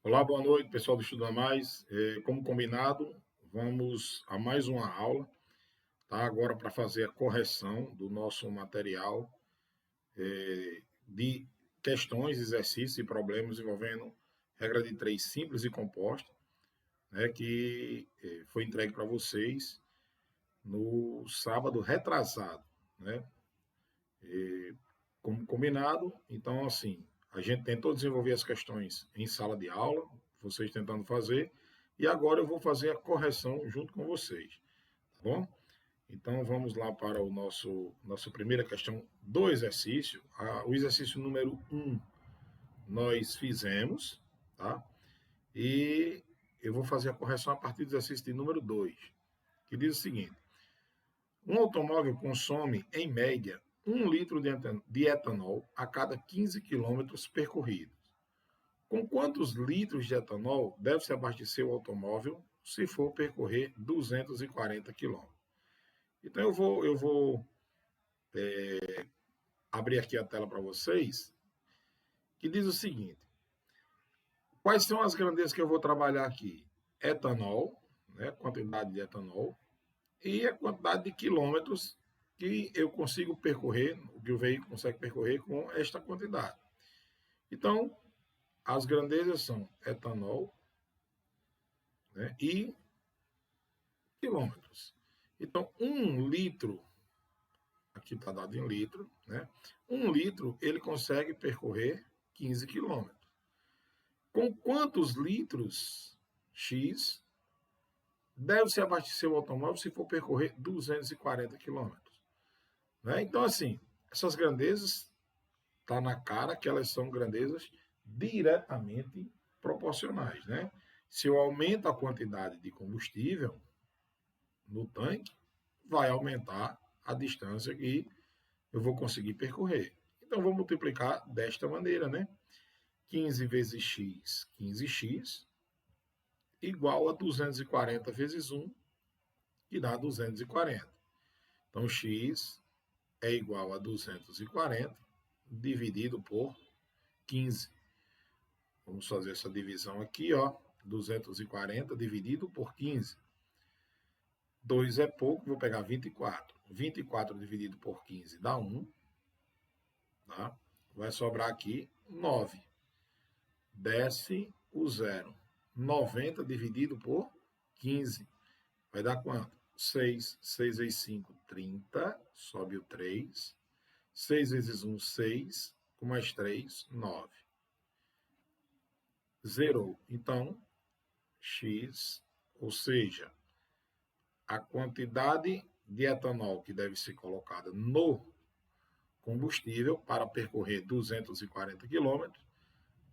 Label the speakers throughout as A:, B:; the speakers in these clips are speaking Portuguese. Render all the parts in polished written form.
A: Olá, boa noite, pessoal do Estuda Mais. Como combinado, vamos a mais uma aula, tá? Agora para fazer a correção do nosso material de questões, exercícios e problemas envolvendo regra de três simples e composta, né? Que foi entregue para vocês no sábado retrasado, né? Como combinado, então assim, a gente tentou desenvolver as questões em sala de aula, vocês tentando fazer, e agora eu vou fazer a correção junto com vocês, tá bom? Então vamos lá para o nossa primeira questão do exercício. O exercício número um nós fizemos, tá? E eu vou fazer a correção a partir do exercício de número 2, que diz o seguinte: um automóvel consome, em média, 1 litro de etanol a cada 15 quilômetros percorridos. Com quantos litros de etanol deve-se abastecer o automóvel se for percorrer 240 quilômetros? Então eu vou abrir aqui a tela para vocês, que diz o seguinte: quais são as grandezas que eu vou trabalhar aqui? Etanol, né, quantidade de etanol, e a quantidade de quilômetros que eu consigo percorrer, que o veículo consegue percorrer com esta quantidade. Então, as grandezas são etanol, né, e quilômetros. Então, 1 litro, aqui está dado em litro, né? 1 litro ele consegue percorrer 15 quilômetros. Com quantos litros X deve-se abastecer o automóvel se for percorrer 240 quilômetros? Né? Então, assim, essas grandezas, está na cara que elas são grandezas diretamente proporcionais. Né? Se eu aumento a quantidade de combustível no tanque, vai aumentar a distância que eu vou conseguir percorrer. Então, vou multiplicar desta maneira, né? 15 vezes x, 15x, igual a 240 vezes 1, que dá 240. Então, x é igual a 240 dividido por 15. Vamos fazer essa divisão aqui, ó. 240 dividido por 15. 2 é pouco, vou pegar 24. 24 dividido por 15 dá 1. Tá? Vai sobrar aqui 9. Desce o zero. 90 dividido por 15. Vai dar quanto? 6. 6 vezes 5, 30. Sobe o 3. 6 vezes 1, 6. Com mais 3, 9. Zerou. Então, X, ou seja, a quantidade de etanol que deve ser colocada no combustível para percorrer 240 quilômetros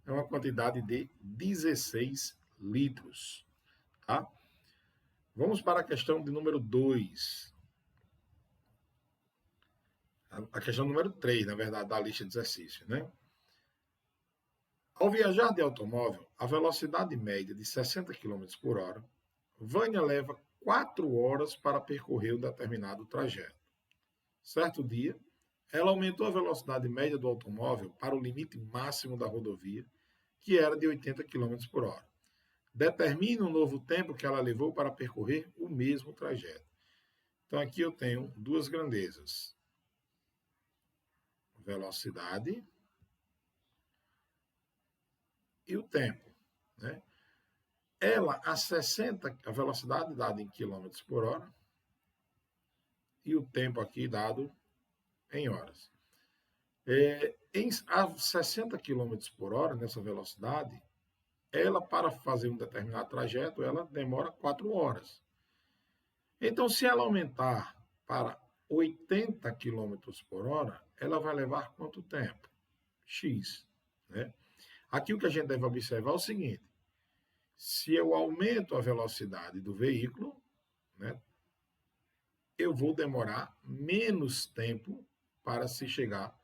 A: é uma quantidade de 16 litros. Tá? Vamos para a questão de número 2. A questão número 3, na verdade, da lista de exercícios. Né? Ao viajar de automóvel, a velocidade média de 60 km por hora, Vânia leva 4 horas para percorrer um determinado trajeto. Certo dia, ela aumentou a velocidade média do automóvel para o limite máximo da rodovia, que era de 80 km por hora. Determine um novo tempo que ela levou para percorrer o mesmo trajeto. Então, aqui eu tenho duas grandezas: velocidade e o tempo. Né? Ela, a velocidade dada em quilômetros por hora, e o tempo aqui dado em horas. A 60 km por hora, nessa velocidade, ela, para fazer um determinado trajeto, ela demora 4 horas. Então, se ela aumentar para 80 km por hora, ela vai levar quanto tempo? X. Né? Aqui o que a gente deve observar é o seguinte: se eu aumento a velocidade do veículo, né, eu vou demorar menos tempo para se chegar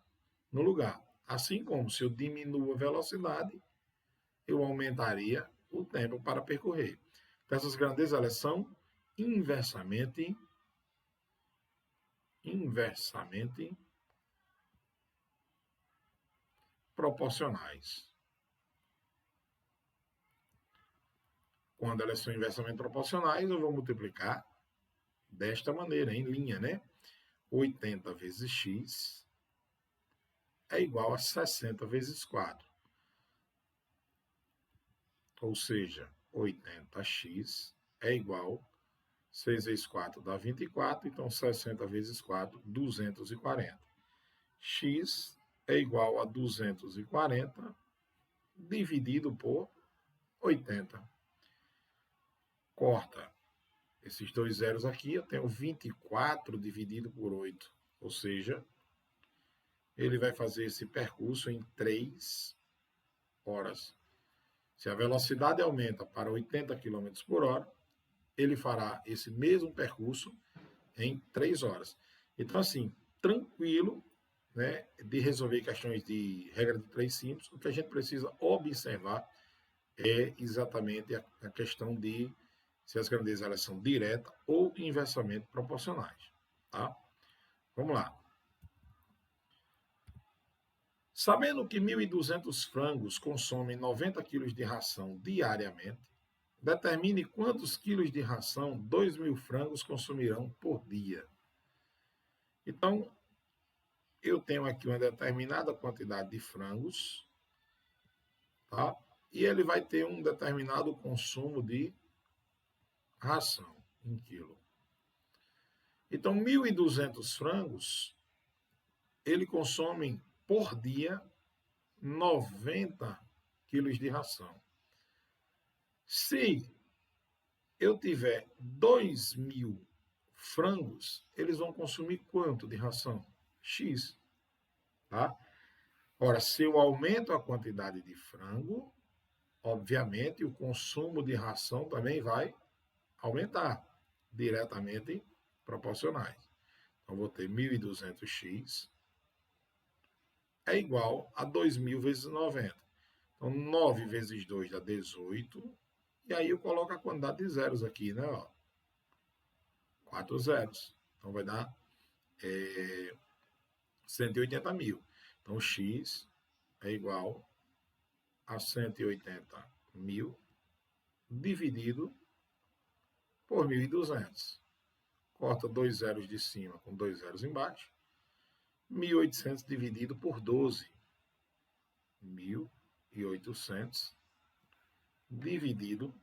A: no lugar. Assim como se eu diminuo a velocidade, eu aumentaria o tempo para percorrer. Então, essas grandezas elas são inversamente proporcionais. Quando elas são inversamente proporcionais, eu vou multiplicar desta maneira, em linha, né? 80 vezes x é igual a 60 vezes 4. Ou seja, 80x é igual a 6 vezes 4 dá 24, então 60 vezes 4, 240. X é igual a 240 dividido por 80. Corta esses dois zeros aqui, eu tenho 24 dividido por 8. Ou seja, ele vai fazer esse percurso em 3 horas. Se a velocidade aumenta para 80 km por hora, ele fará esse mesmo percurso em 3 horas. Então, assim, tranquilo, né, de resolver questões de regra de 3 simples, o que a gente precisa observar é exatamente a questão de se as grandezas elas são diretas ou inversamente proporcionais. Tá? Vamos lá. Sabendo que 1.200 frangos consomem 90 quilos de ração diariamente, determine quantos quilos de ração 2.000 frangos consumirão por dia. Então, eu tenho aqui uma determinada quantidade de frangos, tá? E ele vai ter um determinado consumo de ração em quilo. Então, 1.200 frangos, ele consome por dia 90 quilos de ração. Se eu tiver 2.000 frangos, eles vão consumir quanto de ração? X. Tá? Ora, se eu aumento a quantidade de frango, obviamente o consumo de ração também vai aumentar, diretamente proporcionais. Então, vou ter 1.200x é igual a 2.000 vezes 90. Então, 9 vezes 2 dá 18. E aí eu coloco a quantidade de zeros aqui, né? Ó, 4 zeros. Então, vai dar 180 mil. Então, x é igual a 180 mil dividido por 1.200. Corta 2 zeros de cima com 2 zeros embaixo. 1.800 dividido por 12. 1.800 dividido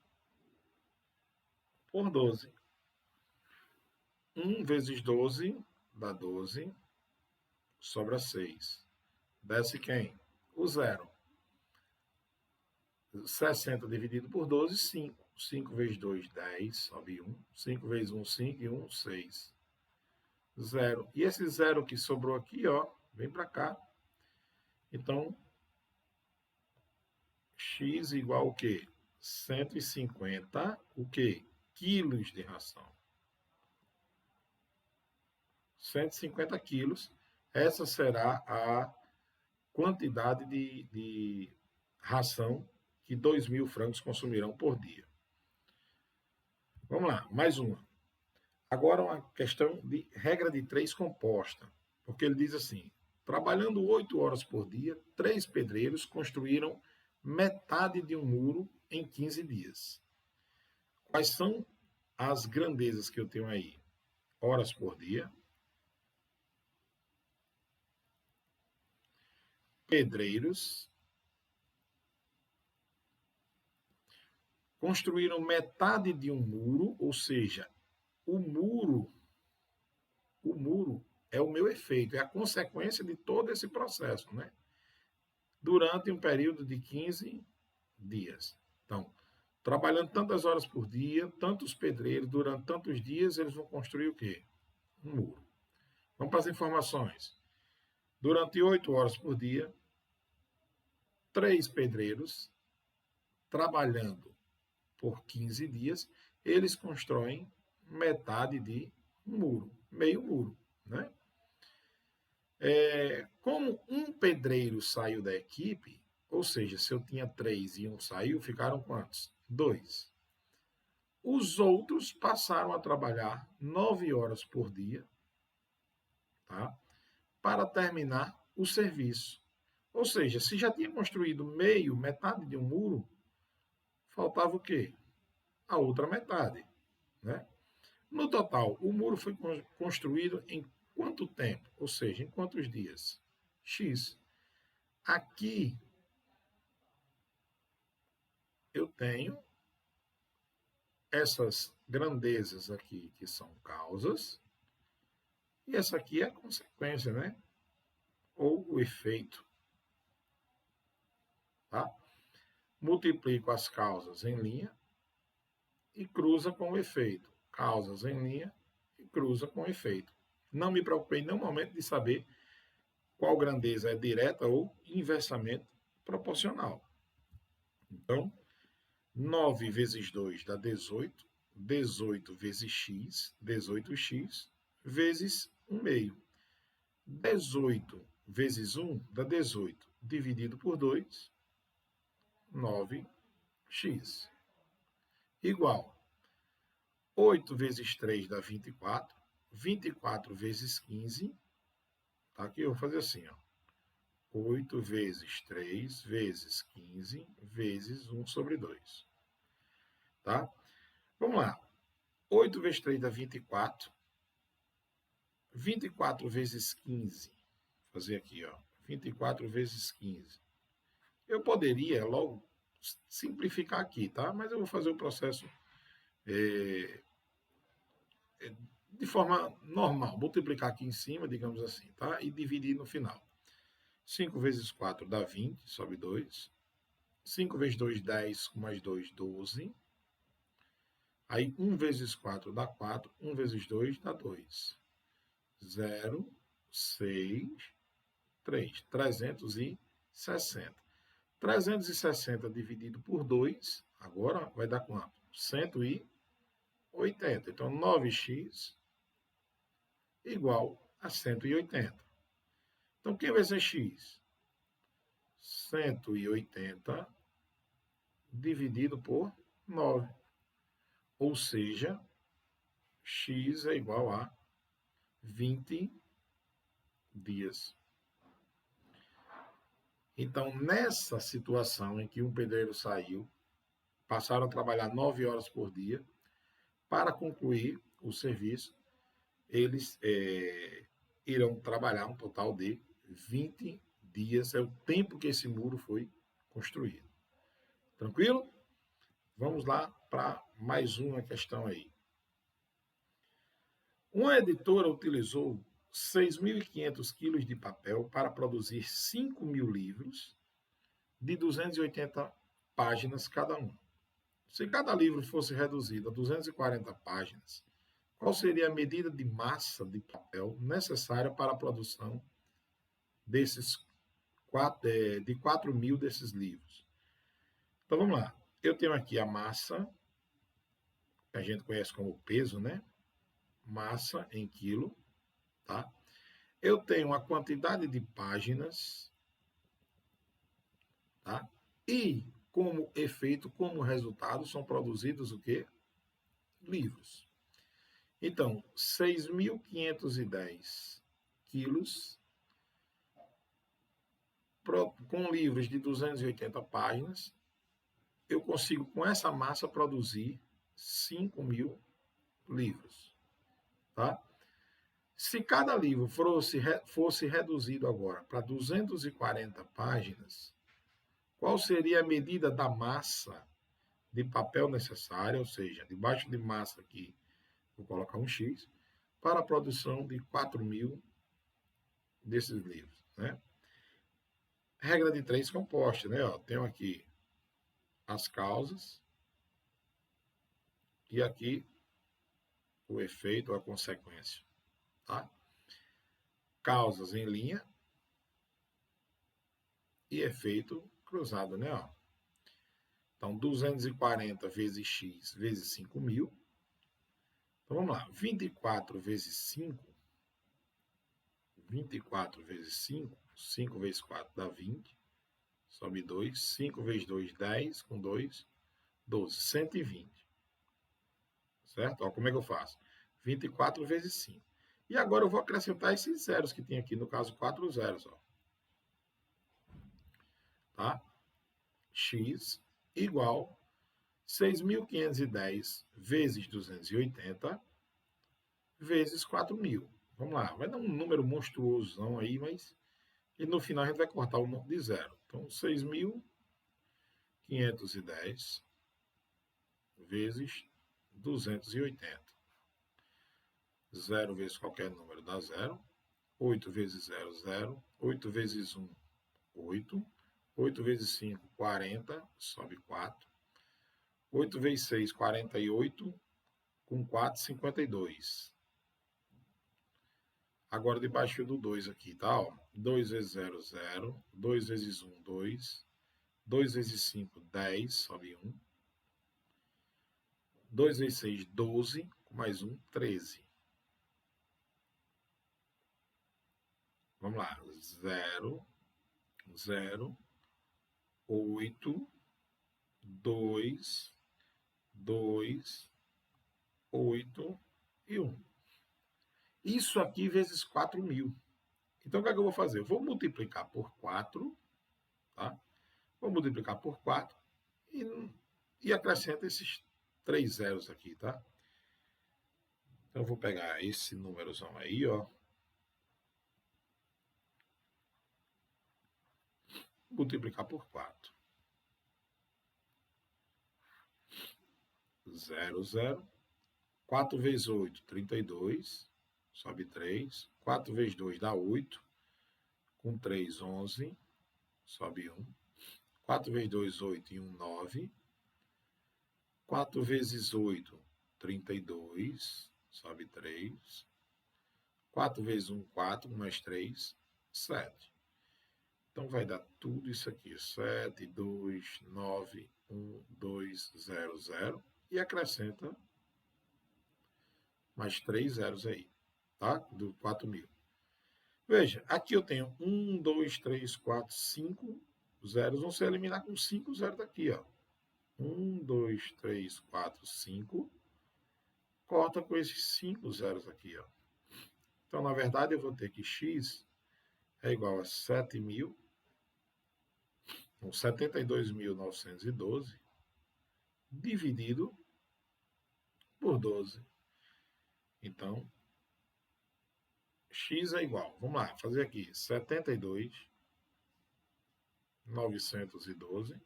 A: por 12. 1 vezes 12 dá 12, sobra 6. Desce quem? O zero. 60 dividido por 12, 5. 5 vezes 2, 10, sobe 1. 5 vezes 1, 5 e 1, 6. Zero. E esse zero que sobrou aqui, ó, vem para cá. Então, x igual o quê? 150, o quê? Quilos de ração. 150 quilos. Essa será a quantidade de ração que 2.000 frangos consumirão por dia. Vamos lá, mais uma. Agora uma questão de regra de 3 composta, porque ele diz assim, trabalhando 8 horas por dia, 3 pedreiros construíram metade de um muro em 15 dias. Quais são as grandezas que eu tenho aí? Horas por dia, pedreiros, construíram metade de um muro, ou seja, o muro é o meu efeito, é a consequência de todo esse processo, né? Durante um período de 15 dias. Então, trabalhando tantas horas por dia, tantos pedreiros, durante tantos dias, eles vão construir o quê? Um muro. Vamos para as informações. Durante 8 horas por dia, 3 pedreiros, trabalhando por 15 dias, eles constroem metade de um muro, meio muro, né? Como um pedreiro saiu da equipe, ou seja, se eu tinha 3 e um saiu, ficaram quantos? 2. Os outros passaram a trabalhar 9 horas por dia, tá? Para terminar o serviço. Ou seja, se já tinha construído metade de um muro, faltava o quê? a outra metade, né? No total, o muro foi construído em quanto tempo? Ou seja, em quantos dias? X. Aqui eu tenho essas grandezas aqui que são causas, e essa aqui é a consequência, né? Ou o efeito, tá? Multiplico as causas em linha e cruza com o efeito. Causas em linha e cruza com o efeito. Não me preocupei em nenhum momento de saber qual grandeza é direta ou inversamente proporcional. Então, 9 vezes 2 dá 18, 18 vezes x, 18x, vezes 1 meio. 18 vezes 1 dá 18, dividido por 2, 9x. Igual, 8 vezes 3 dá 24, 24 vezes 15, tá aqui, eu vou fazer assim, ó. 8 vezes 3 vezes 15 vezes 1 sobre 2. Tá? Vamos lá. 8 vezes 3 dá 24. 24 vezes 15. Vou fazer aqui, ó. 24 vezes 15. Eu poderia logo simplificar aqui, tá? Mas eu vou fazer o processo de forma normal. Multiplicar aqui em cima, digamos assim, tá? E dividir no final. 5 vezes 4 dá 20, sobe 2. 5 vezes 2, 10, com mais 2, 12. Aí 1 vezes 4 dá 4, 1 vezes 2 dá 2. 0, 6, 3. 360. 360 dividido por 2, agora vai dar quanto? 180. Então, 9x igual a 180. Então, quem vai ser x? 180 dividido por 9. Ou seja, x é igual a 20 dias. Então, nessa situação em que um pedreiro saiu, passaram a trabalhar 9 horas por dia, para concluir o serviço, eles irão trabalhar um total de 20 dias, é o tempo que esse muro foi construído. Tranquilo? Vamos lá para mais uma questão aí. Uma editora utilizou 6.500 quilos de papel para produzir 5.000 livros de 280 páginas cada um. Se cada livro fosse reduzido a 240 páginas, qual seria a medida de massa de papel necessária para a produção desses de 4.000 desses livros? Então vamos lá. Eu tenho aqui a massa, que a gente conhece como peso, né? Massa em quilo, tá? Eu tenho a quantidade de páginas, tá? E como efeito, como resultado, são produzidos o quê? Livros. Então, 6.510 quilos com livros de 280 páginas, eu consigo, com essa massa, produzir 5.000 livros. Tá? Se cada livro fosse reduzido agora para 240 páginas, qual seria a medida da massa de papel necessária, ou seja, debaixo de massa aqui, vou colocar um X, para a produção de 4.000 desses livros. Né? Regra de 3 compostas, né? Ó, tenho aqui as causas e aqui o efeito ou a consequência. Tá? Causas em linha e efeito cruzado, né? Ó. Então, 240 vezes x vezes 5.000. Então, vamos lá. 24 vezes 5. 24 vezes 5. 5 vezes 4 dá 20. Sobe 2. 5 vezes 2, 10. Com 2, 12. 120. Certo? Ó, como é que eu faço? 24 vezes 5. E agora eu vou acrescentar esses zeros que tem aqui. No caso, 4 zeros. Ó. Tá? X igual 6.510 vezes 280 vezes 4.000. Vamos lá, vai dar um número monstruoso aí, mas e no final a gente vai cortar o monte de zero. Então, 6.510 vezes 280. Zero vezes qualquer número dá zero. 8 vezes 0, 0. 8 vezes 1, 8. 8 vezes 5, 40, sobe 4. 8 vezes 6, 48. Com 4, 52. Agora debaixo do 2 aqui, tá? Ó. 2 vezes 0, 0. 2 vezes 1, 2. 2 vezes 5, 10, sobe 1. 2 vezes 6, 12. Com mais 1, 13. Vamos lá. 0, 0, 8, 2, 2, 8 e 1. Isso aqui vezes 4.000. Então, o que é que eu vou fazer? Eu vou multiplicar por 4, tá? Vou multiplicar por 4 e acrescento esses 3 zeros aqui, tá? Então, eu vou pegar esse númerozão aí, ó. Multiplicar por 4. 0, 0. 4 vezes 8, 32. Sobe 3. 4 vezes 2 dá 8. Com 3, 11. Sobe 1. 4 vezes 2, 8 e 1, 9. 4 vezes 8, 32. Sobe 3. 4 vezes 1, 4. Mais 3, 7. Então, vai dar tudo isso aqui. 7, 2, 9, 1, 2, 0, 0. E acrescenta mais 3 zeros aí, tá? Do 4.000. Veja, aqui eu tenho 1, 2, 3, 4, 5 zeros. Vão ser eliminar com 5 zeros daqui, ó. 1, 2, 3, 4, 5. Corta com esses 5 zeros aqui, ó. Então, na verdade, eu vou ter que x é igual a 7.000, então 72.912, dividido por 12. Então, x é igual, vamos lá, fazer aqui, 72.912.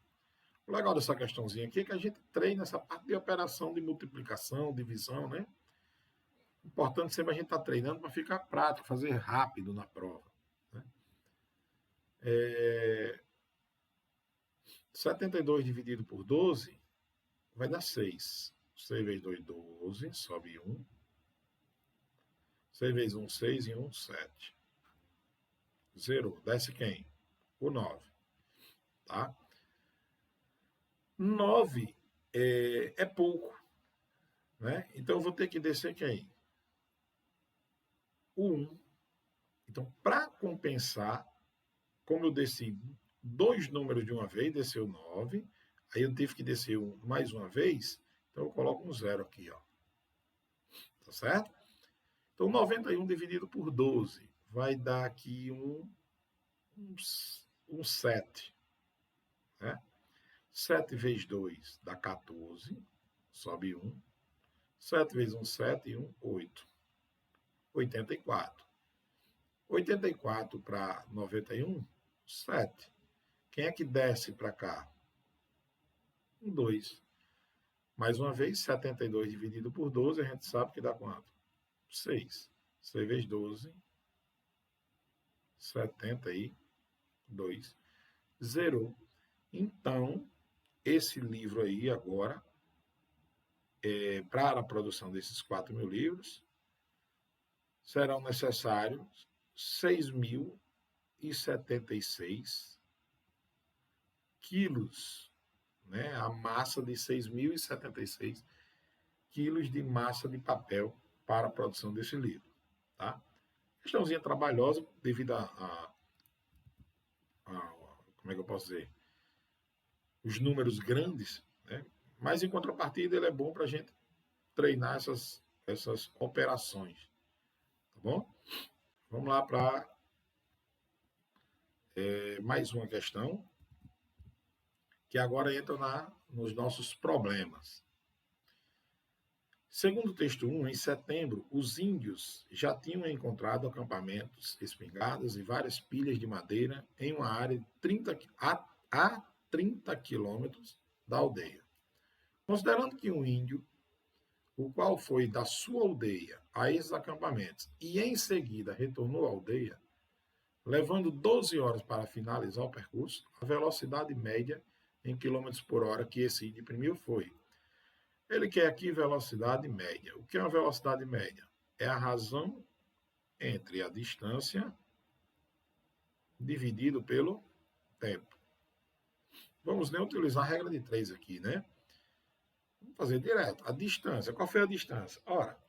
A: O legal dessa questãozinha aqui é que a gente treina essa parte de operação de multiplicação, divisão, né? Importante sempre a gente estar treinando para ficar prático, fazer rápido na prova. Né? 72 dividido por 12 vai dar 6. 6 vezes 2, 12, sobe 1. 6 vezes 1, 6 e 1, 7. Zerou. Desce quem? O 9. Tá? 9 é pouco. Né? Então, eu vou ter que descer quem? O 1. Então, para compensar, como eu desci 2 números de uma vez, desceu 9, aí eu tive que descer mais uma vez, então eu coloco um 0 aqui, ó. Tá certo? Então, 91 dividido por 12 vai dar aqui um 7. Né? 7 vezes 2 dá 14, sobe 1. 7 vezes 1, 7 e 1, 8. 84. 84 para 91, 7. Quem é que desce para cá? 2. Mais uma vez, 72 dividido por 12, a gente sabe que dá quanto? 6. 6 vezes 12, 72. Zerou. Então, esse livro aí agora, para a produção desses 4.000 livros, serão necessários 6.076 quilos, né? A massa de 6.076 quilos de massa de papel para a produção desse livro, tá? Questãozinha trabalhosa devido como é que eu posso dizer, os números grandes, né? Mas em contrapartida ele é bom para a gente treinar essas operações, tá bom? Vamos lá para mais uma questão. que agora entra nos nossos problemas. Segundo o texto 1, em setembro, os índios já tinham encontrado acampamentos, espingardas e várias pilhas de madeira em uma área de 30 quilômetros da aldeia. Considerando que um índio, o qual foi da sua aldeia a esses acampamentos e em seguida retornou à aldeia, levando 12 horas para finalizar o percurso, a velocidade média em quilômetros por hora que esse índio imprimiu foi. Ele quer aqui velocidade média. O que é uma velocidade média? É a razão entre a distância dividido pelo tempo. Vamos nem utilizar a regra de 3 aqui, né? Vamos fazer direto. A distância. Qual foi a distância? Ora,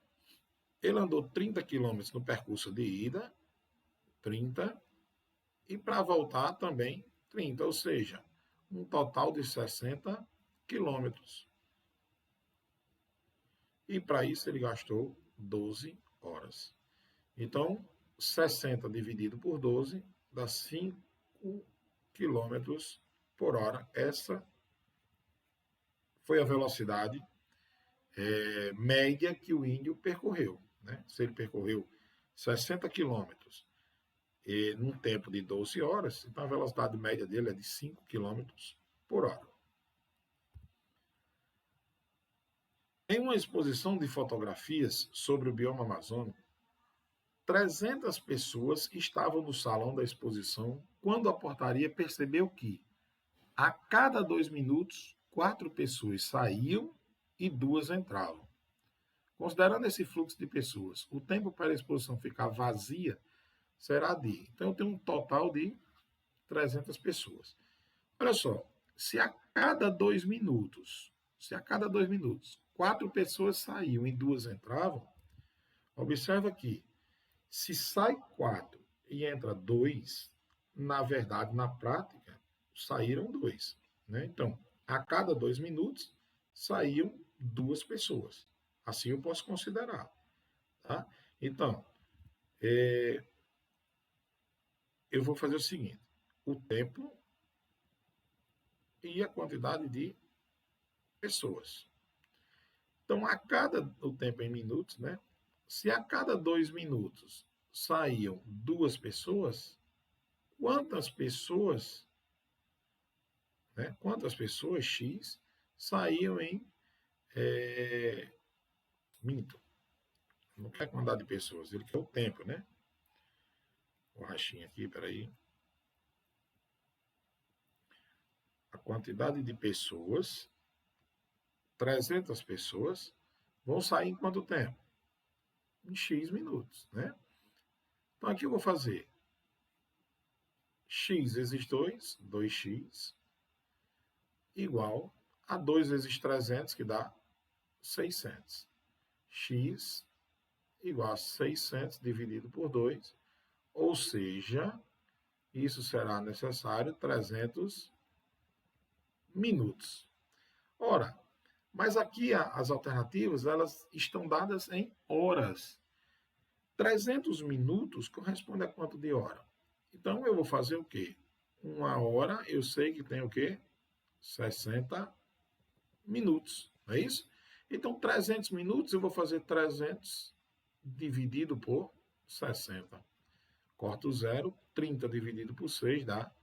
A: ele andou 30 quilômetros no percurso de ida, 30, e para voltar também 30, ou seja, um total de 60 quilômetros. E para isso ele gastou 12 horas. Então, 60 dividido por 12 dá 5 quilômetros por hora. Essa foi a velocidade média que o índio percorreu. Né? Se ele percorreu 60 quilômetros num tempo de 12 horas, então a velocidade média dele é de 5 quilômetros por hora. Em uma exposição de fotografias sobre o bioma amazônico, 300 pessoas estavam no salão da exposição quando a portaria percebeu que, a cada 2 minutos, 4 pessoas saíam e 2 entravam. Considerando esse fluxo de pessoas, o tempo para a exposição ficar vazia será de. Então, eu tenho um total de 300 pessoas. Olha só, se a cada 2 minutos, 4 pessoas saíam e 2 entravam, observa que se sai 4 e entra 2, na verdade, na prática, saíram 2. Né? Então, a cada 2 minutos, saíam 2 pessoas. Assim eu posso considerar. Tá? Então, eu vou fazer o seguinte: o tempo e a quantidade de pessoas. Então, o tempo em minutos, né? Se a cada 2 minutos saíam 2 pessoas, quantas pessoas, né? Quantas pessoas, X, saíam em. Minto. Não quer quantidade de pessoas, ele quer o tempo, né? O rachinho aqui, peraí. A quantidade de pessoas, 300 pessoas, vão sair em quanto tempo? Em X minutos, né? Então, aqui eu vou fazer x vezes 2, 2x, igual a 2 vezes 300, que dá 600. X igual a 600 dividido por 2, ou seja, isso será necessário 300 minutos. Ora, mas aqui as alternativas elas estão dadas em horas. 300 minutos corresponde a quanto de hora? Então, eu vou fazer o quê? Uma hora, eu sei que tem o quê? 60 minutos, não é isso? Então, 300 minutos, eu vou fazer 300 dividido por 60. Corto zero, 30 dividido por 6 dá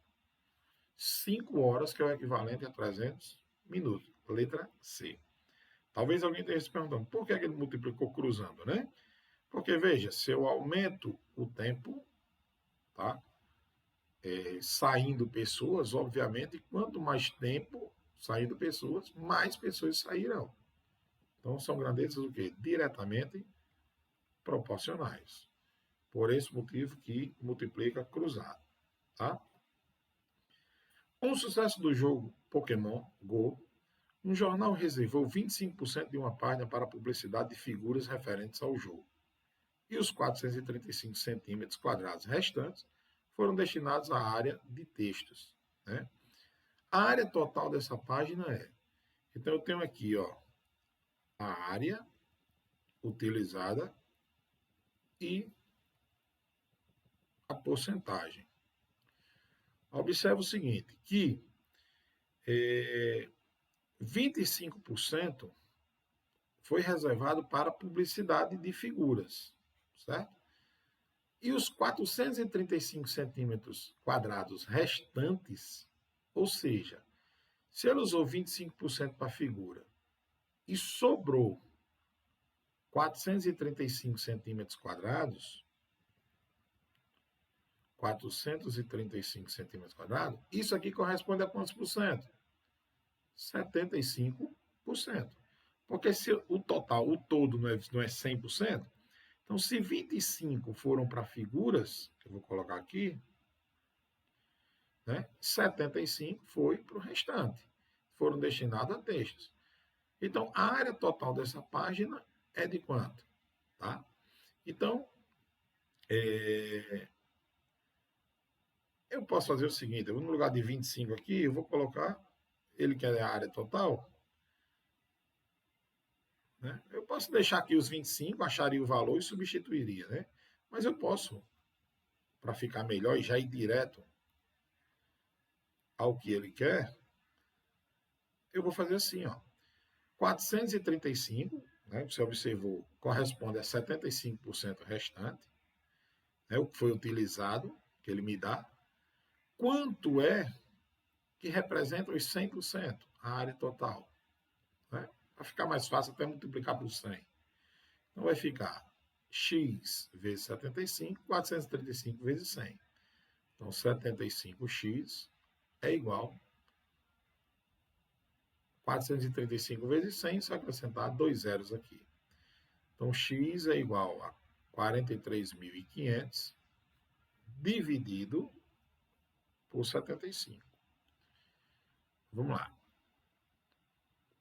A: 5 horas, que é o equivalente a 300 minutos. Letra C. Talvez alguém esteja se perguntando, por que ele multiplicou cruzando, né? Porque, veja, se eu aumento o tempo, tá? Saindo pessoas, obviamente, quanto mais tempo saindo pessoas, mais pessoas sairão. Então, são grandezas o quê? Diretamente proporcionais. Por esse motivo que multiplica cruzado. Tá? Com o sucesso do jogo Pokémon Go, um jornal reservou 25% de uma página para publicidade de figuras referentes ao jogo. E os 435 centímetros quadrados restantes foram destinados à área de textos. Né? A área total dessa página é. Então, eu tenho aqui ó, a área utilizada e a porcentagem. Observe o seguinte, que 25% foi reservado para publicidade de figuras, certo? E os 435 centímetros quadrados restantes, ou seja, se ele usou 25% para figura e sobrou 435 centímetros quadrados, 435 centímetros quadrados, isso aqui corresponde a quantos por cento? 75%. Porque se o total, o todo não é 100%, então se 25 foram para figuras, que eu vou colocar aqui, né, 75 foi para o restante. Foram destinados a textos. Então, a área total dessa página é de quanto? Tá? Então, eu posso fazer o seguinte, no lugar de 25 aqui, eu vou colocar, ele quer a área total, né? Eu posso deixar aqui os 25, acharia o valor e substituiria, né? Mas eu posso, para ficar melhor e já ir direto ao que ele quer, eu vou fazer assim, ó. 435, né, você observou, corresponde a 75% restante, né, o que foi utilizado, que ele me dá. Quanto é que representa os 100%, a área total? Né? Para ficar mais fácil, até multiplicar por 100. Então, vai ficar x vezes 75, 435 vezes 100. Então, 75x é igual a 435 vezes 100, só acrescentar 2 zeros aqui. Então, x é igual a 43.500 dividido por 75. Vamos lá.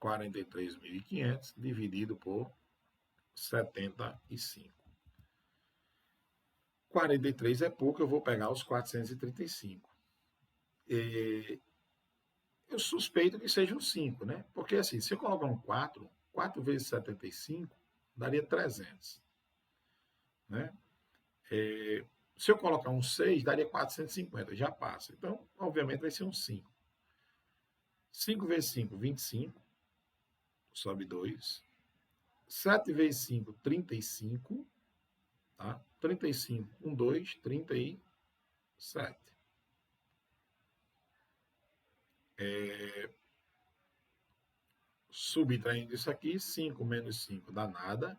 A: 43.500 dividido por 75. 43 é pouco, eu vou pegar os 435. Eu suspeito que sejam 5, né? Porque assim, se eu colocar um 4, 4 vezes 75 daria 300. Né? Se eu colocar um 6, daria 450, já passa. Então, obviamente, vai ser um 5. 5 vezes 5, 25. Sobe 2. 7 vezes 5, 35. Tá? 35 com 2, 37. Subtraindo isso aqui, 5 menos 5 dá nada.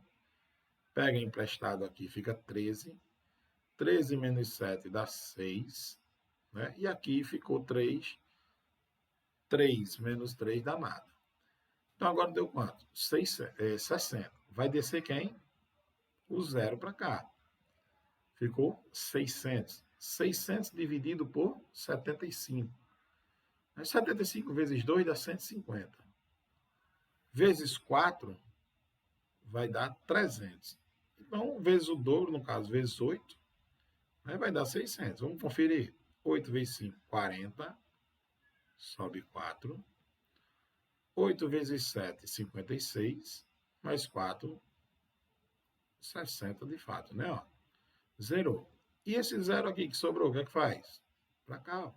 A: Pega emprestado aqui, fica 13. 13 menos 7 dá 6. Né? E aqui ficou 3. 3 menos 3 dá nada. Então, agora deu quanto? 60. Vai descer quem? O zero para cá. Ficou 600. 600 dividido por 75. 75 vezes 2 dá 150. Vezes 4 vai dar 300. Então, vezes o dobro, no caso, vezes 8, né, vai dar 600. Vamos conferir. 8 vezes 5, 40. Sobe 4. 8 vezes 7, 56. Mais 4, 60 de fato, né? Ó, zerou. E esse zero aqui que sobrou, o que é que faz? Para cá. Ó.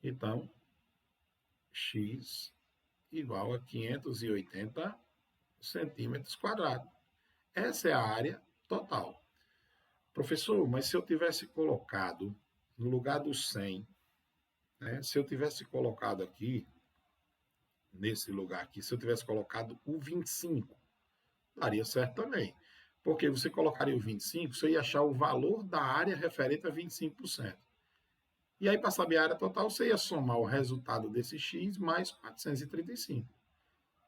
A: Então, x igual a 580 centímetros quadrados. Essa é a área total. Professor, mas se eu tivesse colocado no lugar do 100, né, se eu tivesse colocado aqui, nesse lugar aqui, se eu tivesse colocado o 25, daria certo também. Porque você colocaria o 25, você ia achar o valor da área referente a 25%. E aí, para saber a área total, você ia somar o resultado desse x mais 435.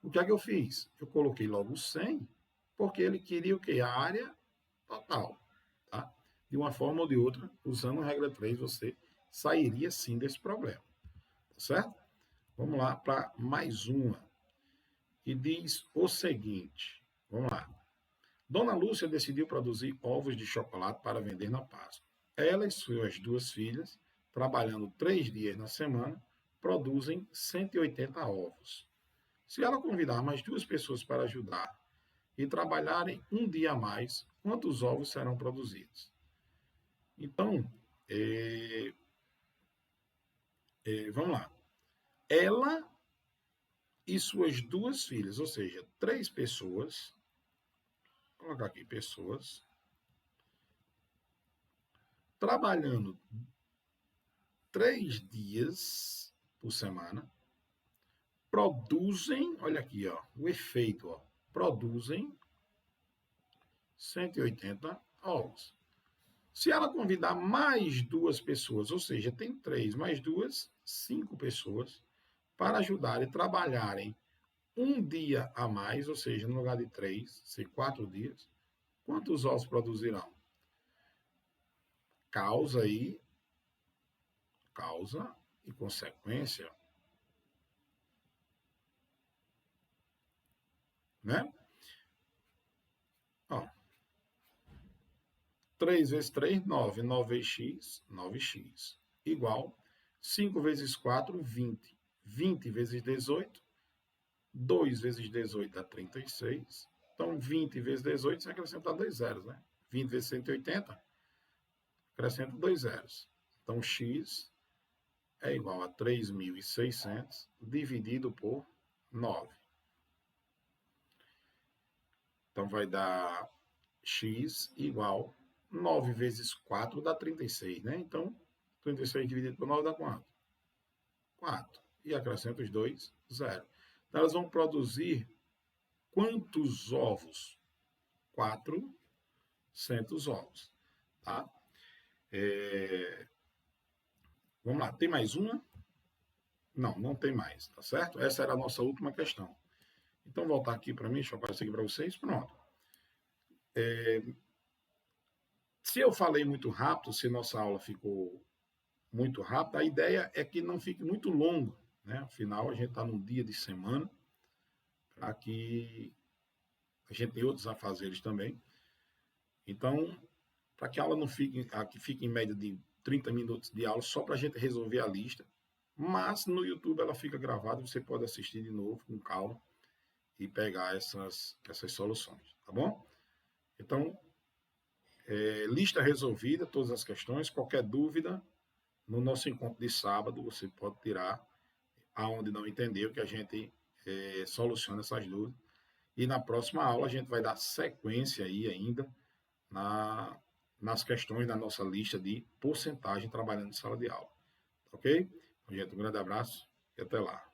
A: O que é que eu fiz? Eu coloquei logo 100, porque ele queria o quê? A área total. Tá? De uma forma ou de outra, usando a regra 3, você sairia sim desse problema. Tá certo? Vamos lá para mais uma. E diz o seguinte. Vamos lá. Dona Lúcia decidiu produzir ovos de chocolate para vender na Páscoa. Ela e suas duas filhas, trabalhando 3 dias na semana, produzem 180 ovos. Se ela convidar mais 2 pessoas para ajudar e trabalharem um dia a mais, quantos ovos serão produzidos? Então, vamos lá. ela e suas 2 filhas, ou seja, 3 pessoas, vou colocar aqui pessoas, trabalhando 3 dias por semana, produzem, olha aqui, ó, o efeito, ó, produzem 180 ovos. Se ela convidar mais 2 pessoas, ou seja, tem 3 mais 2, 5 pessoas, para ajudarem a trabalharem um dia a mais, ou seja, no lugar de 3, ser 4 dias, quantos ovos produzirão? Causa aí, causa e consequência, né? Ó, 3 vezes 3, 9. 9 vezes x, 9x. Igual 5 vezes 4, 20. 20 vezes 18, 2 vezes 18 dá 36. Então, 20 vezes 18, você acrescentar 2 zeros, né? 20 vezes 180, acrescenta 2 zeros. Então, x é igual a 3.600 dividido por 9. Então, vai dar x igual 9 vezes 4 dá 36, né? Então, 36 dividido por 9 dá quanto? 4. E acrescenta os 2, 0. Então, elas vão produzir quantos ovos? 400 ovos, tá? Vamos lá, tem mais uma? Não, não tem mais, tá certo? Essa era a nossa última questão. Então, voltar aqui para mim, deixa eu aparecer aqui para vocês, pronto. Se eu falei muito rápido, se nossa aula ficou muito rápida, a ideia é que não fique muito longo, né? Afinal, a gente está num dia de semana, para que a gente tem outros afazeres também. Então, para que a aula não fique, aqui fique em média de 30 minutos de aula, só para a gente resolver a lista, mas no YouTube ela fica gravada, você pode assistir de novo com calma e pegar essas soluções, tá bom? Então, lista resolvida, todas as questões, qualquer dúvida, no nosso encontro de sábado, você pode tirar aonde não entendeu, que a gente soluciona essas dúvidas. E na próxima aula a gente vai dar sequência aí ainda nas questões da nossa lista de porcentagem trabalhando em sala de aula. Ok? Então, gente, um grande abraço e até lá.